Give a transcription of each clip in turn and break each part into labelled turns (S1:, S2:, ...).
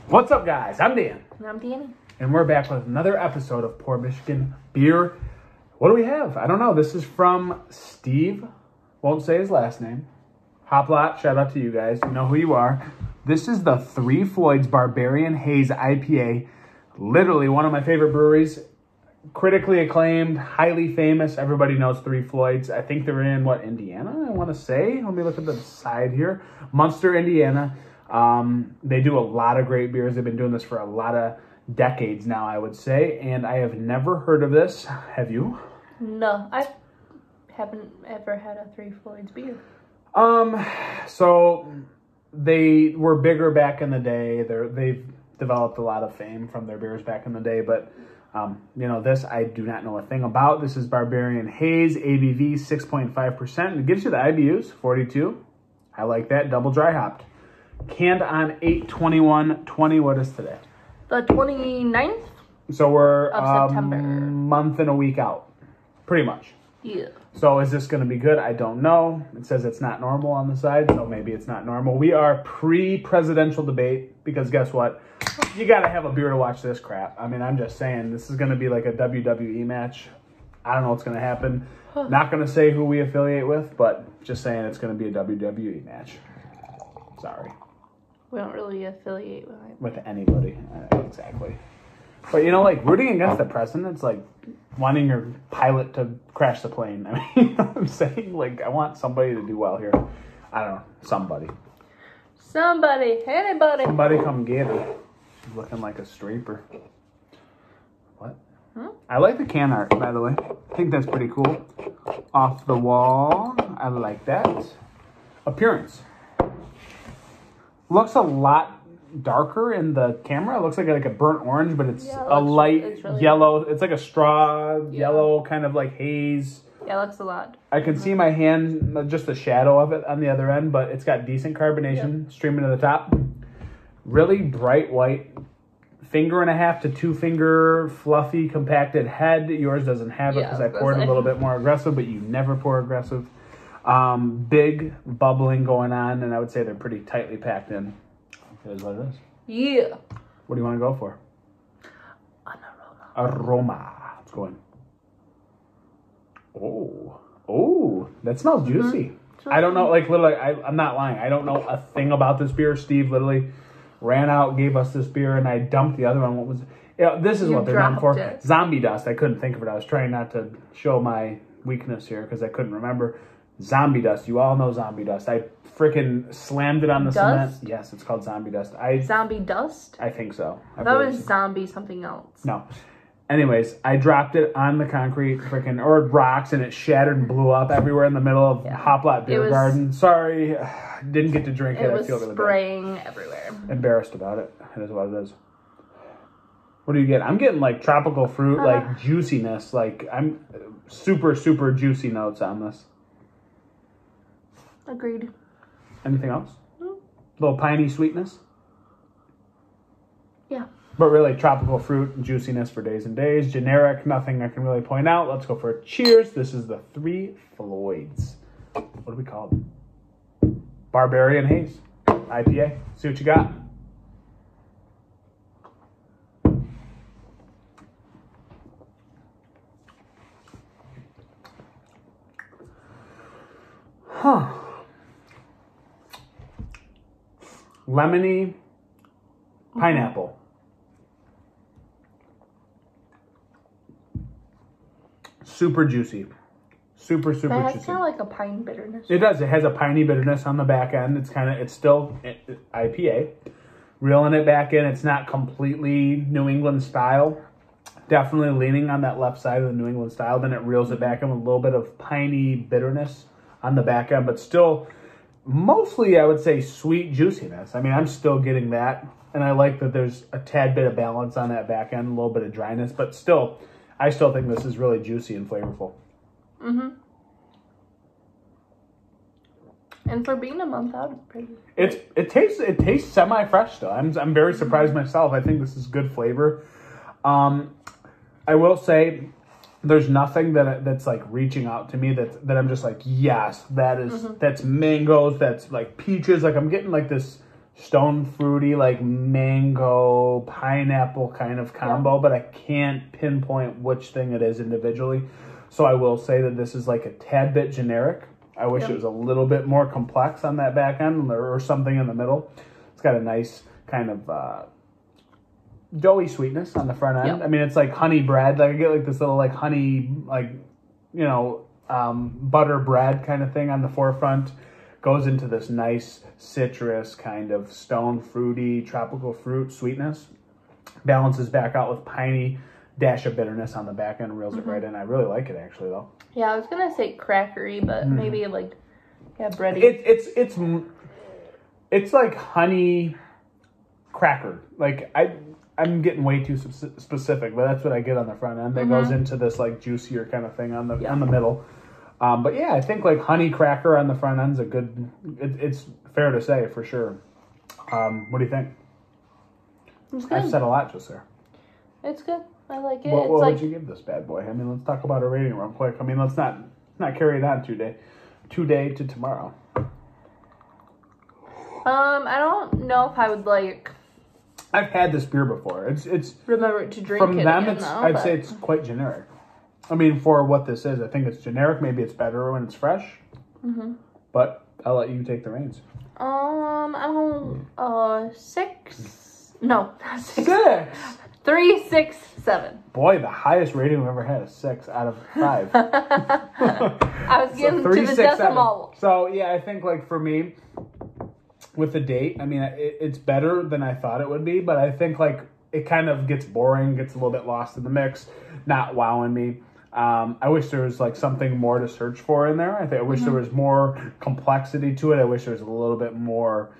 S1: What's up, guys? I'm Dan.
S2: And I'm Danny.
S1: And we're back with another episode of Pour Michigan Beer. What do we have? I don't know. This is from Steve. Won't say his last name. Hoplot, shout out to you guys. You know who you are. This is the Floyds Barbarian Haze IPA. Literally one of my favorite breweries. Critically acclaimed, highly famous. Everybody knows Floyds. I think they're in, Indiana, I want to say. Let me look at the side here. Munster, Indiana. They do a lot of great beers. They've been doing this for a lot of decades now, I would say. And I have never heard of this. Have you?
S2: No, I haven't ever had a Floyds beer.
S1: So they were bigger back in the day. They've developed a lot of fame from their beers back in the day, but this I do not know a thing about. This is Barbarian Haze, ABV 6.5%. It gives you the IBUs, 42. I like that, double dry hopped. Canned on 8/21/20. What is today?
S2: The 29th?
S1: So we're
S2: of September.
S1: Month and a week out, pretty much.
S2: Yeah.
S1: So is this going to be good? I don't know. It says it's not normal on the side, so maybe it's not normal. We are pre-presidential debate because guess what? You got to have a beer to watch this crap. I mean, I'm just saying this is going to be like a WWE match. I don't know what's going to happen. Not going to say who we affiliate with, but just saying it's going to be a WWE match. Sorry.
S2: We don't really affiliate
S1: with anybody. Exactly. But, rooting against the president, it's like wanting your pilot to crash the plane. I mean, I'm saying, I want somebody to do well here. I don't know. Somebody.
S2: Anybody.
S1: Somebody come get it. She's looking like a streaper. What? I like the can art, by the way. I think that's pretty cool. Off the wall. I like that. Appearance. Looks a lot darker in the camera. It looks like a burnt orange, but it's light really yellow. It's like a straw yellow, kind of like haze.
S2: Yeah, it looks a lot.
S1: I can see my hand, just a shadow of it on the other end, but it's got decent carbonation streaming to the top. Really bright white, 1.5 to 2 finger, fluffy, compacted head. Yours doesn't have it because I poured a little bit more aggressive, but you never pour aggressive. Big bubbling going on, and I would say they're pretty tightly packed in. It is what it is.
S2: Yeah.
S1: What do you want to go for?
S2: An aroma.
S1: Aroma. Let's go in. Oh, that smells juicy. I don't know, literally, I'm not lying. I don't know a thing about this beer. Steve literally ran out, gave us this beer, and I dumped the other one. What was it? This is what they're known for. Zombie dust. I couldn't think of it. I was trying not to show my weakness here because I couldn't remember. Zombie dust. You all know zombie dust. I freaking slammed it on the cement. Yes, it's called zombie dust.
S2: Zombie dust?
S1: I think so.
S2: That was zombie something else.
S1: No. Anyways, I dropped it on the concrete or rocks, and it shattered and blew up everywhere in the middle of Hoplot Beer Garden. Sorry, didn't get to drink it.
S2: It was
S1: I feel really
S2: spraying everywhere.
S1: Embarrassed about it. It is what it is. What do you get? I'm getting tropical fruit, juiciness. I'm super, super juicy notes on this.
S2: Agreed.
S1: Anything else? No. Little piney sweetness?
S2: Yeah.
S1: But really, tropical fruit and juiciness for days and days. Generic, nothing I can really point out. Let's go for a cheers. This is the Floyds. What do we call them? Barbarian Haze. IPA. See what you got. Huh. Lemony pineapple. Super juicy. Super juicy.
S2: It has kind of like a pine bitterness.
S1: It does. It has a piney bitterness on the back end. It's still IPA. Reeling it back in. It's not completely New England style. Definitely leaning on that left side of the New England style. Then it reels it back in with a little bit of piney bitterness on the back end, but still mostly I would say sweet juiciness. I mean, I'm still getting that, and I like that there's a tad bit of balance on that back end, a little bit of dryness, but still, I still think this is really juicy and flavorful.
S2: And for being a month out, it's pretty.
S1: It tastes semi-fresh still. I'm very surprised myself. I think this is good flavor. I will say there's nothing that's like reaching out to me that I'm just like, yes, that is that's mangoes, that's like peaches. Like I'm getting like this stone fruity, like mango, pineapple kind of combo, but I can't pinpoint which thing it is individually. So I will say that this is like a tad bit generic. I wish it was a little bit more complex on that back end or something in the middle. It's got a nice kind of doughy sweetness on the front end. I mean, it's like honey bread. Like I get like this little like honey, like, you know, butter bread kind of thing on the forefront. Goes into this nice citrus kind of stone fruity, tropical fruit sweetness. Balances back out with piney dash of bitterness on the back end, reels it right in. I really like it actually though. Yeah,
S2: I was gonna say crackery, but maybe like bready.
S1: It's like honey cracker. Like I'm getting way too specific, but that's what I get on the front end. That goes into this like juicier kind of thing on the middle. But yeah, I think like honey cracker on the front end's a good. It's fair to say for sure. What do you think?
S2: It's good.
S1: I've said a lot just there.
S2: It's good. I like it.
S1: What would you give this bad boy? I mean, let's talk about a rating real quick. I mean, let's not carry it on today to tomorrow.
S2: I don't know if I would like.
S1: I've had this beer before. It's
S2: remember to drink
S1: from
S2: it
S1: them.
S2: Again,
S1: I'd say it's quite generic. I mean, for what this is, I think it's generic. Maybe it's better when it's fresh. But I'll let you take the reins.
S2: I don't 6. No, not 6.
S1: 6.
S2: 3, 6, 7.
S1: Boy, the highest rating we've ever had is 6 out of 5.
S2: I was getting 3, to the 6, decimal.
S1: 7. So yeah, I think like for me, with the date, I mean, it's better than I thought it would be, but I think like it kind of gets boring, gets a little bit lost in the mix, not wowing me. I wish there was like something more to search for in there. I wish there was more complexity to it. I wish there was a little bit more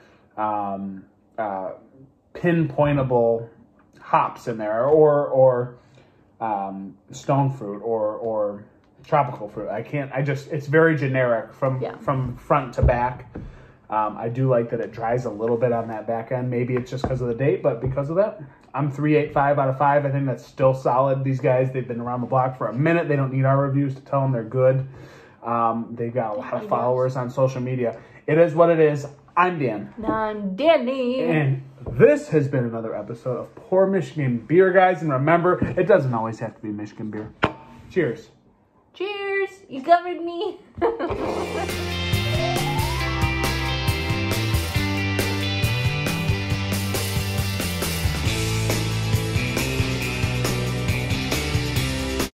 S1: pinpointable hops in there, or stone fruit, or tropical fruit. It's very generic from front to back. I do like that it dries a little bit on that back end. Maybe it's just because of the date, but because of that, I'm 3.85 out of 5. I think that's still solid. These guys, they've been around the block for a minute. They don't need our reviews to tell them they're good. They've got a lot of followers on social media. It is what it is. I'm Dan.
S2: I'm Danny.
S1: And this has been another episode of Pour Michigan Beer, guys. And remember, it doesn't always have to be Michigan beer. Cheers.
S2: Cheers. You covered me.